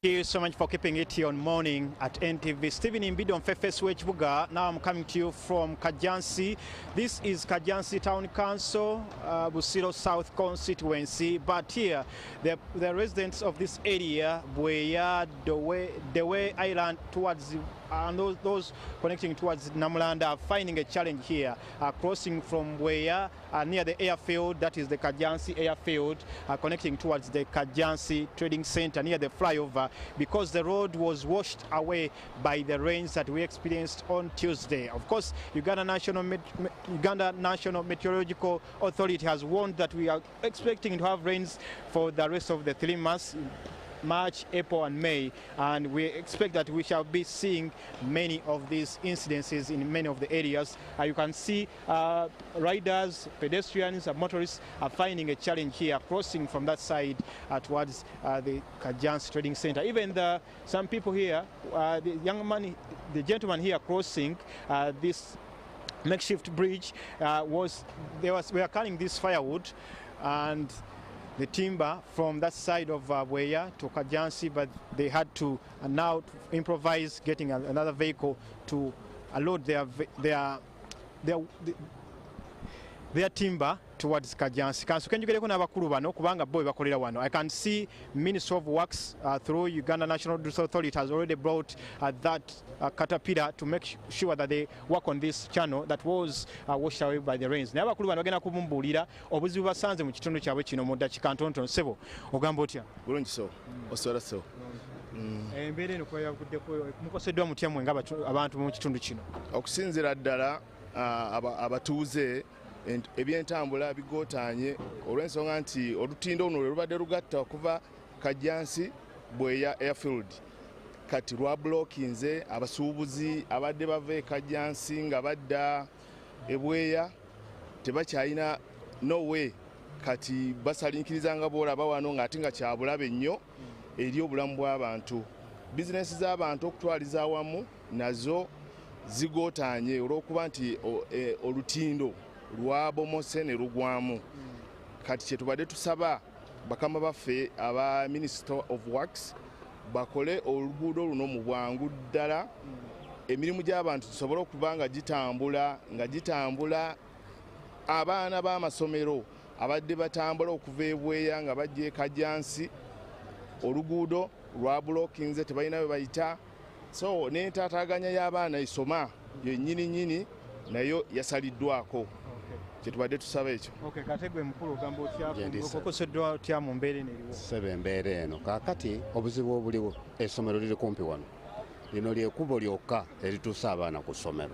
Thank you so much for keeping it here on Morning at NTV. Stephen Imbido on Fefeswe Chibuga. Now I'm coming to you from Kajansi. This is Kajansi Town Council, Busiro South constituency. But here, the residents of this area, Bweya, Dewe Island, towards and those connecting towards Namulanda are finding a challenge here, crossing from Bweya near the airfield, that is the Kajansi airfield, connecting towards the Kajansi Trading Center near the flyover, because the road was washed away by the rains that we experienced on Tuesday. Of course, Uganda National Meteorological Authority has warned that we are expecting to have rains for the rest of the 3 months, March, April and May, and we expect that we shall be seeing many of these incidences in many of the areas. You can see riders, pedestrians and motorists are finding a challenge here crossing from that side towards the Kajansi Trading Center. Even some people here, the gentleman here crossing this makeshift bridge we are carrying this firewood and the timber from that side of Bweya to Kajansi, but they had to now improvise getting another vehicle to load their timber towards Kajansi. I can see Ministry of Works through Uganda National Authority has already brought that caterpillar to make sure that they work on this channel that was washed away by the rains. Naye abakulu bano bagenda kubumbuulira obuzibu basanze mu kitundu kyabwe kino mu ddakiika ntonotono. Ssebo ogamba otya? Bulungi so osobola so embeera eno kweyavuddeko mukoseddwa mutya mwe ng'abantu mu kitundu kino? Okusinziira ddala abatuuze ebyentambula bigootaanye olw'ensonga nti olutindo luno lwe lubadde lugatta okuva Kajansi Bweya airfield kati lwabulookinze abasuubuzi abadde bava e Kajansi nga badda e Bweya tebakyalina no way, kati basalinkiriza nga boolaba wano ng'ate nga kyabulabe nnyo eri obulamu bw'abantu. Bizinesi z'abantu okutwaliza awamu nazo zigootaanye olw'okuba nti olutindo lwabomose ne lugwamu. Kati kyetubadde tusaba bakama baffe aba Minister of Works bakole oluguudo luno mu bwangu ddala, emirimu gy'abantu tusobole okuba nga gitambula, abaana b'amasomero abadde batambula okuva e Bweya nga bajja e Kajansi, oluguudo lwabulookinze tebalina bwe bayita, so n'entaataaganya y'abaana isoma yennyini nayo yasaliddwako. Kyetubadde tusaba ekyo. Kategwe mukulu ogamba otyakoseddwa otya mu mbeera eno eriwo? Sebe embeera eno kaakati obuzibu obuliwo, essomero liri kumpi wano, lino lyekubo lyokka erituusa abaana ku ssomero.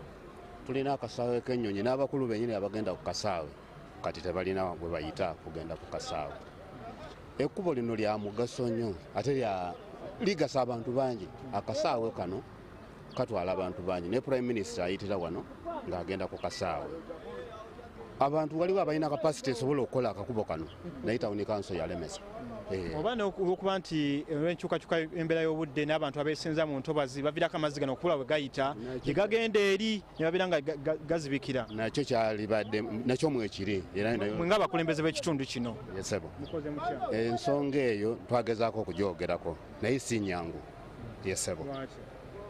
Tulina akasaawe k'ennyonyi n'abakulu bennyini abagenda ku kasaawe kati tebalina bwe bayita kugenda ku kasaawe. Ekkubo lino lya mugaso nnyo ate ligasa abantu bangi. Akasaawe kano katwala abantu bangi ne Prime Minister ayitira wano ng'agenda ku kasaawe. Abantu waliwo abalina kapasite esobola okukola akakubo kano naye tawuni kanso yalemesa. Oba n'okuba nti enkyukakyuka embeera y'obudde n'abantu abeesenza mu ntobazi baviirako amazzi gano okubula bwe gayita gye gagenda eri ne babeera nga gazibikira. Nakyo kyalibadde nakyo mwekiri mwe ng'abakulembeze b'ekitundu kino. Yesebo ensonga eyo twagezaako okugyogerako naye si nnyangu. Yesebo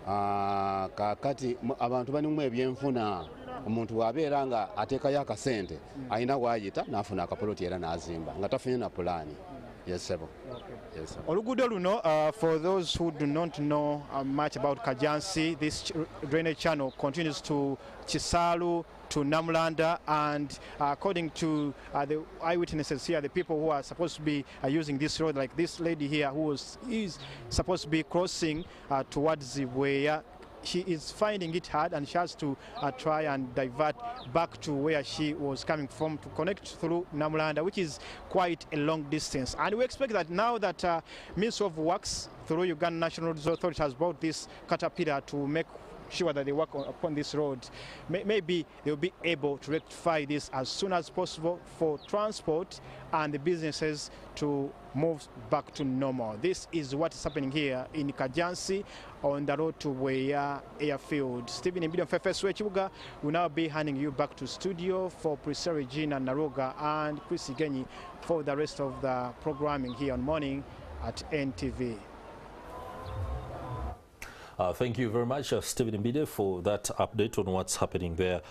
kaakati abantu balimu ebyenfuna. Omuntu wabeera nga ateekayo akasente alina waayita n'afuna akapoloti era n'azimba nga tafunye na pulaani. Yesebo. Oluguudo luno, for those who do not know much about Kajansi, this drainage channel continues to Chisalu, to Namulanda, and according to the eyewitnesses here, the people who are supposed to be using this road, like this lady here who is supposed to be crossing towards the Bweya, she is finding it hard and she has to try and divert back to where she was coming from to connect through Namulanda, which is quite a long distance. And we expect that now that Ministry of Works through Uganda National Authority has brought this caterpillar to make sure that they work upon this road, maybe they'll be able to rectify this as soon as possible for transport and the businesses to move back to normal. This is what is happening here in Kajansi on the road to Bweya airfield. Stephen Imbido Fefeswe Chibuga will now be handing you back to studio for Priscilla Regina Naroga and Chris Igenyi for the rest of the programming here on Morning at NTV. Thank you very much, Stephen Mbide, for that update on what's happening there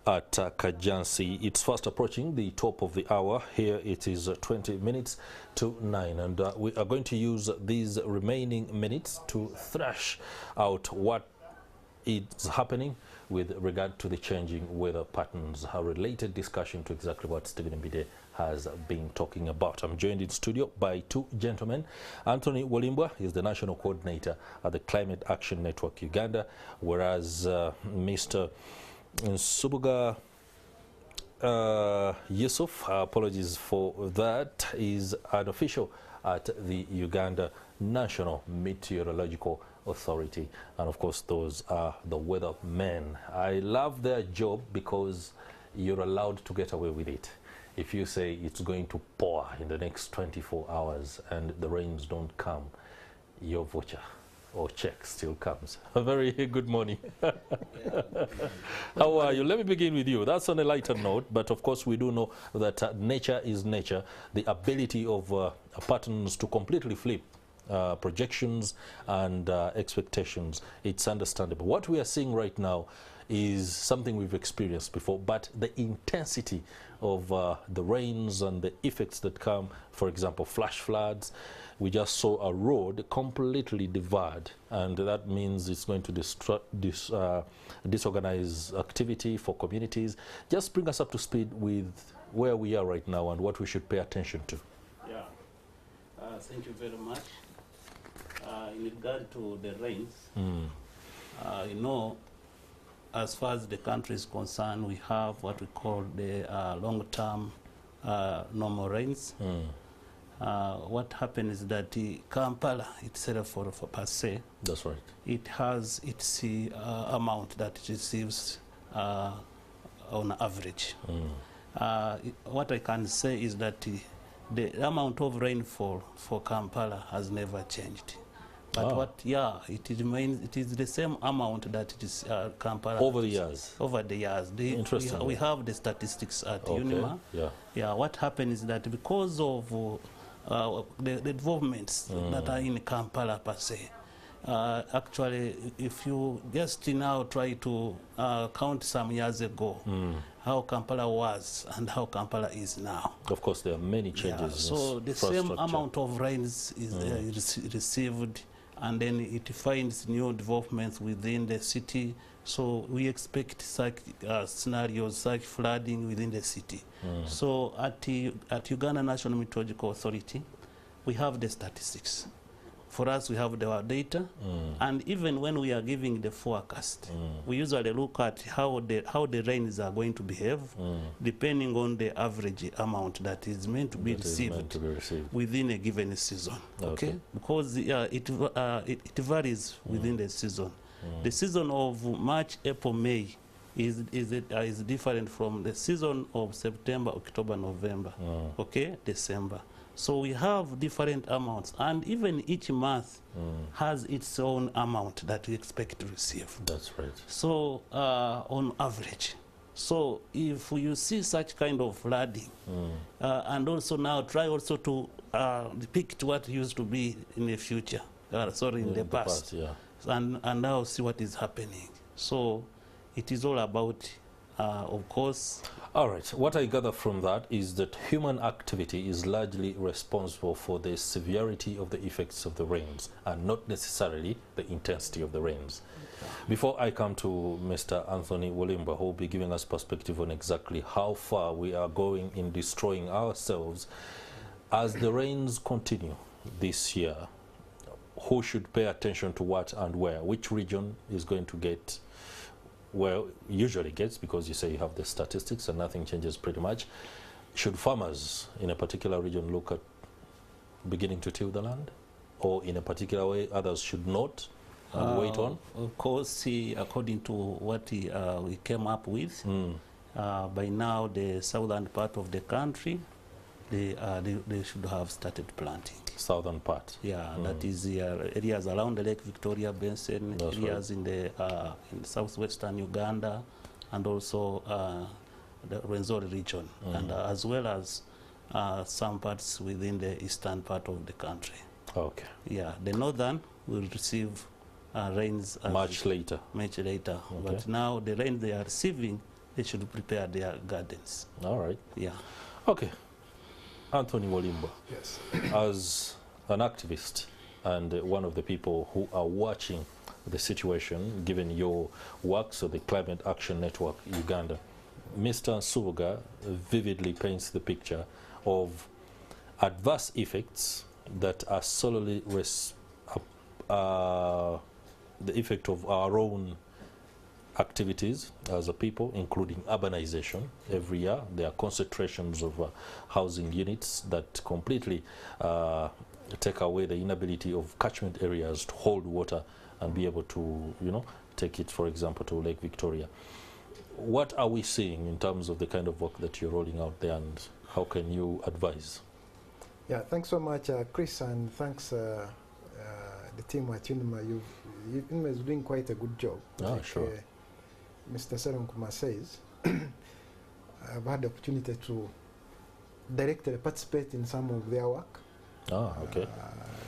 at Kajansi. It's fast approaching the top of the hour. Here it is 20 minutes to 9, and we are going to use these remaining minutes to thrash out what is happening with regard to the changing weather patterns, a related discussion to exactly what Stephen Mbide has been talking about. I'm joined in studio by two gentlemen. Anthony Wolimbwa is the National Coordinator at the Climate Action Network Uganda, whereas Mr. Subuga Yusuf, apologies for that, is an official at the Uganda National Meteorological Authority. And of course, those are the weather men. I love their job because you're allowed to get away with it. If you say it's going to pour in the next 24 hours and the rains don't come, your voucher or check still comes. A very good morning. How are you? Let me begin with you. That's on a lighter note, but of course we do know that nature is nature. The ability of patterns to completely flip projections and expectations, it's understandable. What we are seeing right now is something we've experienced before, but the intensity of the rains and the effects that come, for example, flash floods. We just saw a road completely devoured, and that means it's going to disorganize activity for communities. Just bring us up to speed with where we are right now and what we should pay attention to. Yeah, thank you very much. In regard to the rains, you know, as far as the country is concerned, we have what we call the long-term normal rains. What happens is that Kampala itself, for per se, that's right, it has its amount that it receives on average. What I can say is that the amount of rainfall for Kampala has never changed. But it remains. It is the same amount that it is Kampala over the years. Over the years, Interesting. We have the statistics at UNIMA. Yeah. What happens is that because of the developments that are in Kampala per se, actually, if you just now try to count some years ago, how Kampala was and how Kampala is now. Of course, there are many changes. Yeah, so the same amount of rains is received, and then it finds new developments within the city. So we expect such scenarios, such flooding within the city. So at Uganda National Meteorological Authority, we have the statistics. For us, we have our data, and even when we are giving the forecast, we usually look at how the rains are going to behave, depending on the average amount that is meant to be received within a given season. Okay, because it varies within the season. The season of March, April, May is different from the season of September, October, November. Okay, December. So we have different amounts, and even each month has its own amount that we expect to receive. That's right. So on average. So if you see such kind of flooding, and also now try also to depict what used to be in the future, in the past, and now see what is happening. So it is all about, of course. All right. What I gather from that is that human activity is largely responsible for the severity of the effects of the rains and not necessarily the intensity of the rains. Before I come to Mr. Anthony Wolimbwa, who will be giving us perspective on exactly how far we are going in destroying ourselves, as the rains continue this year, who should pay attention to what and where? Which region is going to get where it usually gets, because you say you have the statistics and nothing changes pretty much. Should farmers in a particular region look at beginning to till the land, or in a particular way others should not and wait on? Of course, according to what we came up with, by now the southern part of the country, they should have started planting. Southern part? Yeah, that is areas around the Lake Victoria Basin, areas in the in southwestern Uganda, and also the Rwenzori region, and as well as some parts within the eastern part of the country. Okay. Yeah, the northern will receive rains much later. Much later. Okay. But now the rain they are receiving, they should prepare their gardens. All right. Yeah. Okay. Anthony Walimba. Yes. As an activist and one of the people who are watching the situation, given your work, so the Climate Action Network Uganda, Mr. Nsubuga vividly paints the picture of adverse effects that are solely the effect of our own activities as a people, including urbanization. Every year there are concentrations of housing units that completely take away the inability of catchment areas to hold water and be able to, you know, take it, for example, to Lake Victoria. What are we seeing in terms of the kind of work that you're rolling out there, and how can you advise? Yeah, thanks so much, Chris, and thanks the team at UNIMA. UNIMA is doing quite a good job. Sure. Mr. Seron Kuma says, I've had the opportunity to directly participate in some of their work. Okay.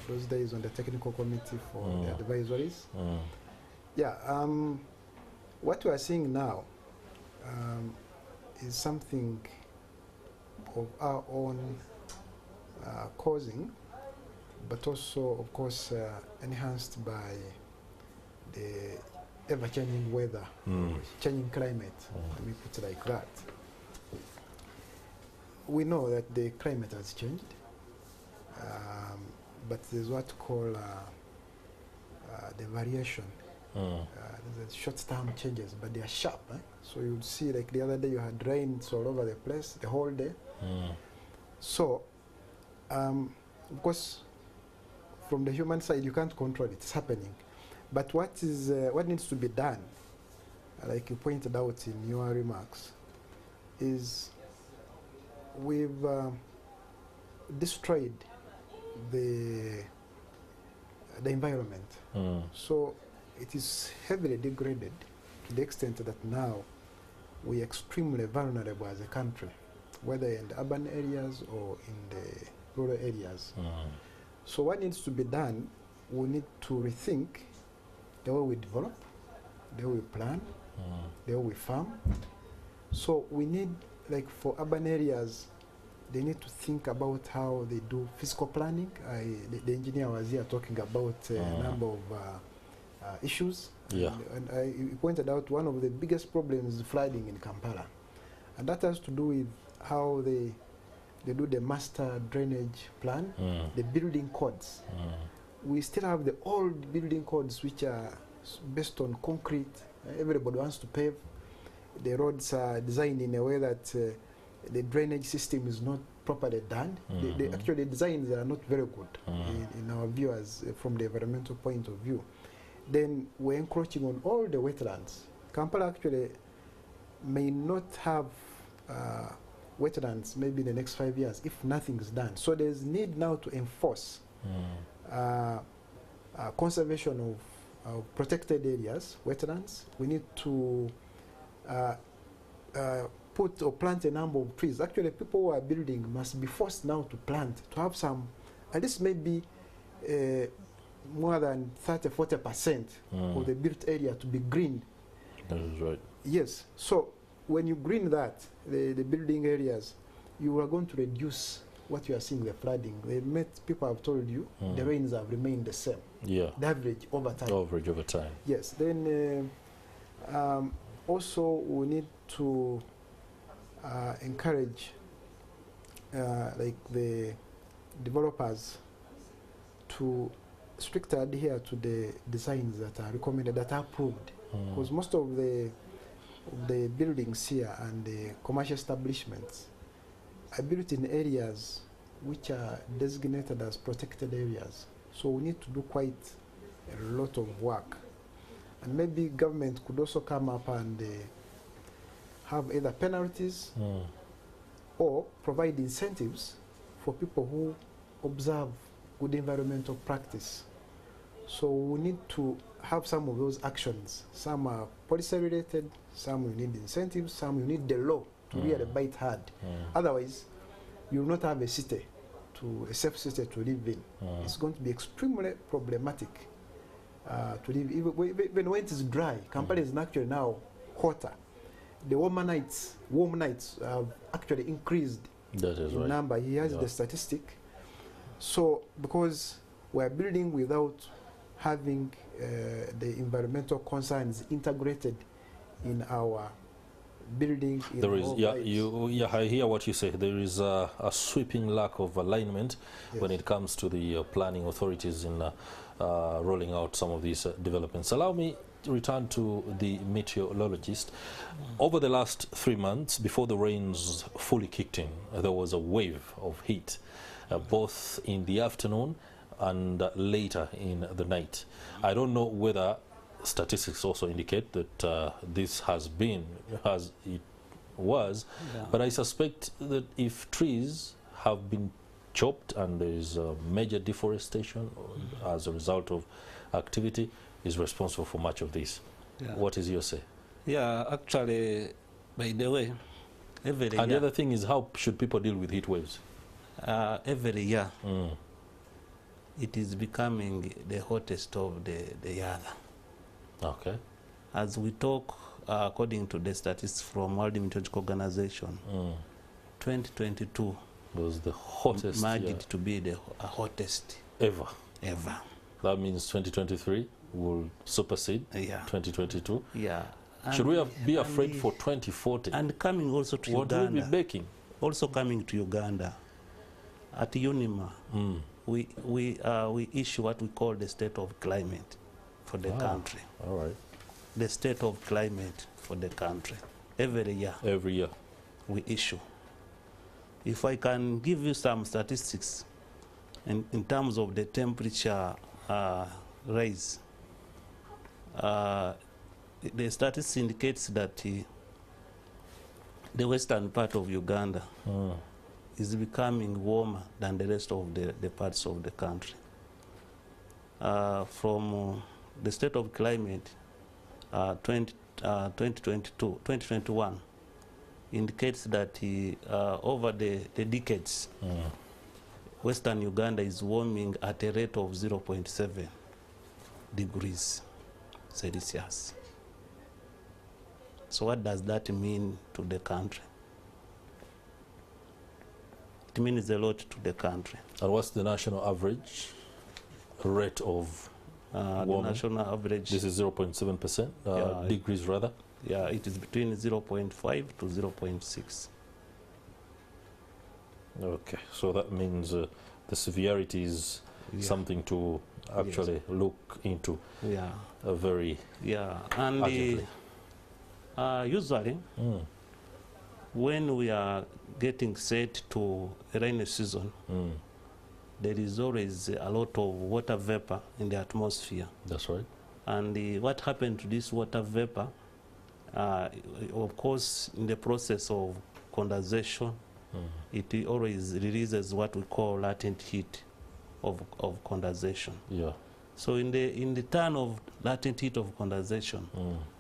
Those days on the technical committee for the advisories. Yeah, what we are seeing now is something of our own causing, but also, of course, enhanced by the ever-changing weather, changing climate, let me put it like that. We know that the climate has changed, but there's what we call the variation. There's short-term changes, but they are sharp. So you would see, like the other day, you had rains all over the place the whole day. So, of course, from the human side, you can't control it. It's happening. But what needs to be done, like you pointed out in your remarks, is we've destroyed the environment. So it is heavily degraded to the extent that now we are extremely vulnerable as a country, whether in the urban areas or in the rural areas. So what needs to be done, we need to rethink the way we develop, the way we plan, the way we farm. So we need, like for urban areas, they need to think about how they do physical planning. The engineer was here talking about a number of issues. Yeah. And he pointed out one of the biggest problems is flooding in Kampala. And that has to do with how they do the master drainage plan, the building codes. We still have the old building codes which are based on concrete. Everybody wants to pave. The roads are designed in a way that the drainage system is not properly done. Actually, the designs are not very good in our view as from the environmental point of view. Then we're encroaching on all the wetlands. Kampala actually may not have wetlands maybe in the next 5 years if nothing is done. So there's need now to enforce conservation of protected areas, wetlands. We need to put or plant a number of trees. Actually, people who are building must be forced now to plant, to have some, at least maybe more than 30–40% of the built area to be green. That is right. Yes. So when you green that, the building areas, you are going to reduce what you are seeing, the flooding. People have told you the rains have remained the same. Yeah. The average over time. Average over time. Yes. Then also we need to encourage like the developers to strictly adhere to the designs that are recommended, that are approved. Because most of the buildings here and the commercial establishments are built in areas which are designated as protected areas. So we need to do quite a lot of work. And maybe government could also come up and have either penalties or provide incentives for people who observe good environmental practice. So we need to have some of those actions. Some are policy related, some we need incentives, some we need the law to really bite hard. Otherwise, you will not have a safe city to live in. It's going to be extremely problematic to live. Even when it is dry, Kampala is actually now hotter. The warm nights have actually increased in number. He has the statistic. So because we are building without having the environmental concerns integrated in our building. There is, I hear what you say. There is a sweeping lack of alignment when it comes to the planning authorities in rolling out some of these developments. Allow me to return to the meteorologist. Over the last 3 months, before the rains fully kicked in, there was a wave of heat, both in the afternoon and later in the night. I don't know whether statistics also indicate that this has been as it was, but I suspect that if trees have been chopped and there is major deforestation as a result of activity, is responsible for much of this. What is your say? Yeah, actually, by the way, every year. And the other thing is, how should people deal with heat waves? Every year, it is becoming the hottest of the year. Okay. As we talk, according to the statistics from World Meteorological Organization, 2022 was the hottest marked to be the hottest ever. That means 2023 will supersede 2022. Yeah. Should we be afraid for 2040? And coming also to what Uganda. What will be baking? Also coming to Uganda, at UNIMA, we issue what we call the state of climate for the country. All right. The state of climate for the country. Every year. Every year. We issue. If I can give you some statistics in terms of the temperature rise, the statistics indicates that the western part of Uganda is becoming warmer than the rest of the parts of the country. From the state of climate 2021 indicates that over the decades, Western Uganda is warming at a rate of 0.7 degrees Celsius. So what does that mean to the country? It means a lot to the country. And what's the national average rate of warming? The national average. This is 0.7% degrees rather. Yeah, it is between 0.5 to 0.6. Okay, so that means the severity is something to actually look into. Yeah. Very and usually when we are getting set to rainy season, there is always a lot of water vapor in the atmosphere. That's right. And what happened to this water vapor, of course, in the process of condensation, it always releases what we call latent heat of condensation. Yeah. So in the turn of latent heat of condensation,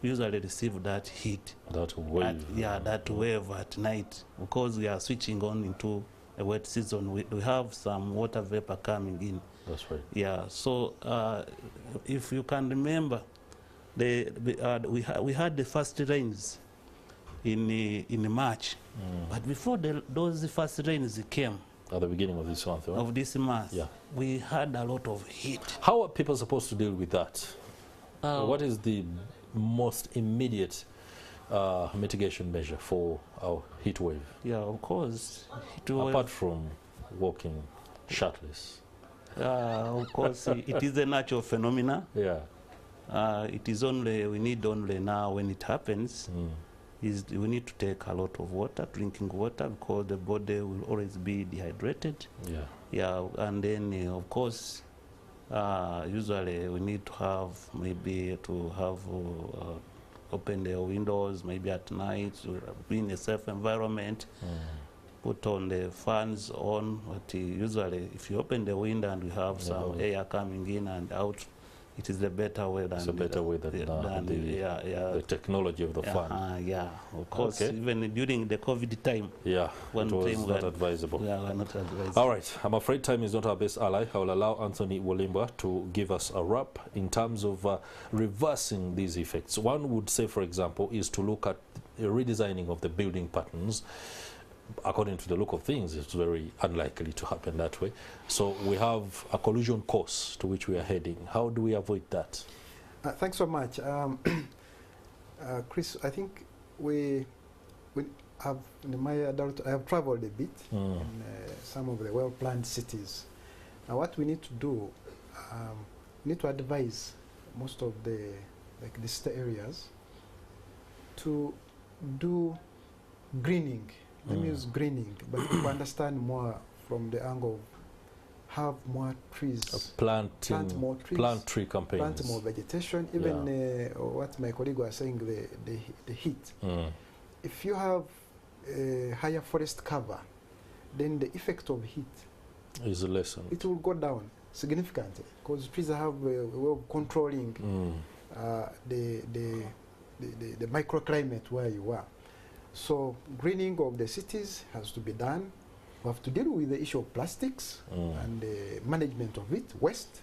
we usually receive that heat. That wave. That wave at night, because we are switching on into a wet season. We have some water vapor coming in. That's right. Yeah. So if you can remember, we had the first rains in March, but before those first rains came at the beginning of this month, right? Of this month, we had a lot of heat. How are people supposed to deal with that? What is the most immediate mitigation measure for our heat wave? Yeah, of course. Apart from walking shirtless. Of course, it is a natural phenomena. Yeah. It is only, we need only now when it happens, we need to take a lot of water, drinking water, because the body will always be dehydrated. Yeah. Yeah, and then of course, usually we need to have open the windows, maybe at night, be in a safe environment, put on the fans on. But usually, if you open the window and we have some air coming in and out, it is the better way than it's a better way than the technology of the fund. Yeah, of course. Even during the COVID time. Yeah, it was not advisable. Yeah, not advisable. All right, I'm afraid time is not our best ally. I will allow Anthony Wolimba to give us a wrap in terms of reversing these effects. One would say, for example, is to look at a redesigning of the building patterns. According to the look of things, it's very unlikely to happen that way. So we have a collision course to which we are heading. How do we avoid that? Thanks so much. Chris, I think we have, in my adult, I have traveled a bit in some of the well-planned cities. Now what we need to do, we need to advise most of the areas to do greening. Let me use greening, but to understand more from the angle of have more trees, plant more trees, plant tree campaigns, plant more vegetation. Even what my colleague was saying, the heat. If you have a higher forest cover, then the effect of heat is lessened. It will go down significantly because trees have a way of controlling the microclimate where you are. So greening of the cities has to be done. We have to deal with the issue of plastics and the management of it, waste.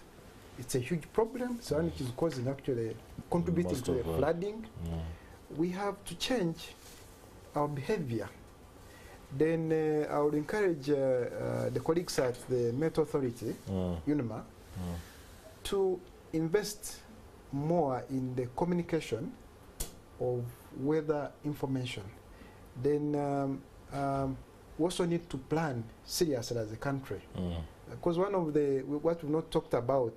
It's a huge problem, so it is causing actually contributing to the flooding. We have to change our behavior. Then I would encourage the colleagues at the Met Authority, UNMA, to invest more in the communication of weather information. Then we also need to plan seriously as a country. Because one of what we've not talked about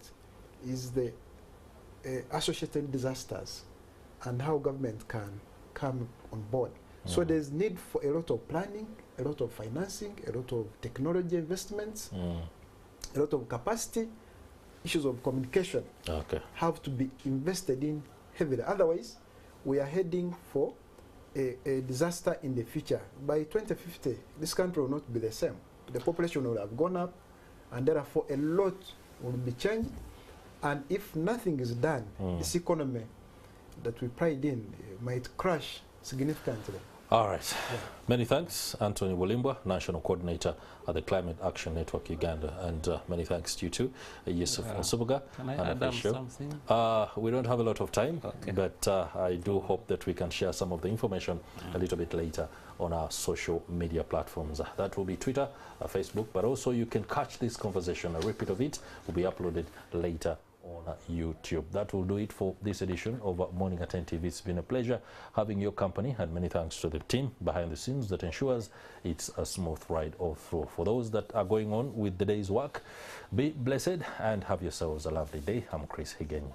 is the associated disasters and how government can come on board. So there's need for a lot of planning, a lot of financing, a lot of technology investments, a lot of capacity, issues of communication have to be invested in heavily. Otherwise, we are heading for a disaster in the future. By 2050, this country will not be the same. The population will have gone up, and therefore a lot will be changed. And if nothing is done, this economy that we pride in might crash significantly. All right. Many thanks, Anthony Wolimba, National Coordinator at the Climate Action Network Uganda, and many thanks to you too, Yusuf Nsubuga. Can I add something? We don't have a lot of time, but I do hope that we can share some of the information a little bit later on our social media platforms. That will be Twitter, Facebook, but also you can catch this conversation. A repeat of it will be uploaded later on YouTube. That will do it for this edition of Morning at NTV. It's been a pleasure having your company, and many thanks to the team behind the scenes that ensures it's a smooth ride all through. For those that are going on with the day's work, be blessed and have yourselves a lovely day. I'm Chris Higenyi.